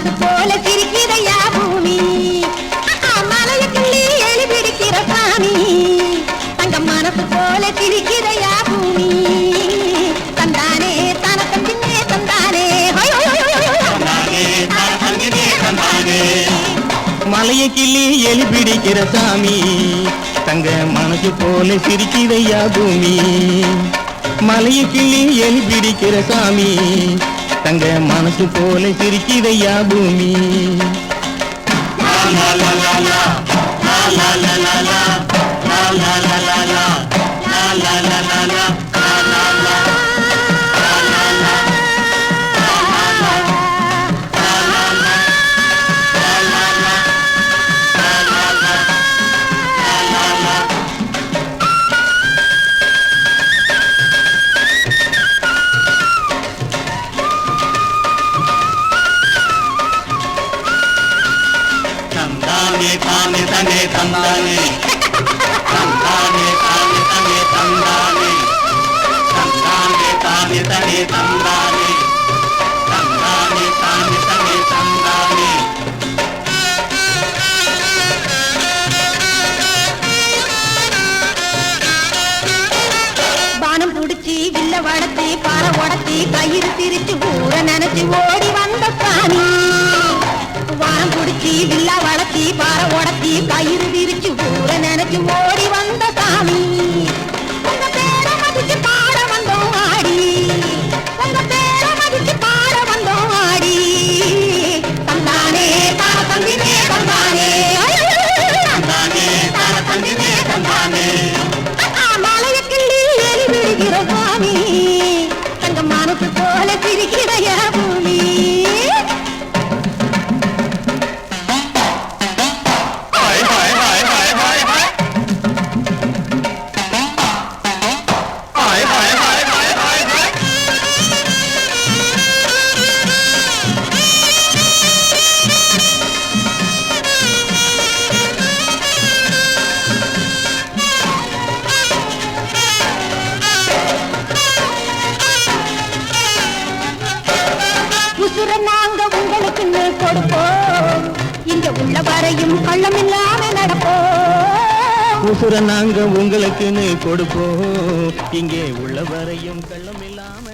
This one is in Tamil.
மனசு போல சிரிக்கிறையா பூமி மலைய கிள்ளி எலி பிடிக்கிற சாமி தங்க மனசு போல சிரிக்கிறையா பூமி தந்தானே தனக்கந்தினே தந்தானே மலைய கிள்ளி எலி பிடிக்கிற சாமி தங்க மனசு போல சிரிக்கிறையா பூமி மலைய கிள்ளி எலி பிடிக்கிற சாமி தங்க மனசு போல சிரிக்கிறையா பூமி தானே தனே தந்தானே தந்தானே தானே தனே தந்தானே தந்தானே தானே தனே தந்தானே தந்தானே தானே தனே தந்தானே பானம் புடிச்சி வில்ல வளர்த்தி பாறை உடச்சி கயிறு திரிச்சு ஊற நினைச்சு ஓடி வந்த சாமி வானம் புடிச்சி வில்லா வளர்த்தி பாறை உடச்சி கயிறு திரிச்சு ஊற நினைச்சு ஓடி வந்த சாமி உங்க பேரை மதிச்சு பாட வந்தோம் ஆடி உங்க பேரை மதிச்சு பாட வந்தோம் ஆடி தந்தானே தான தந்தினே தந்தானே தந்தானே தான தந்தினே தந்தானே மலைய கிள்ளி எலி விடுகிற சாமி தங்க மனசு போல சிரிக்கிறையா பூமி உசுர நாங்க உங்களுக்கு கொடுப்போம் இங்க உள்ள வரையும் கள்ளம் இல்லாம நடப்போம் உசுர நாங்க உங்களுக்குன்னு கொடுப்போம் இங்கே உள்ள வரையும் கள்ளம் இல்லாம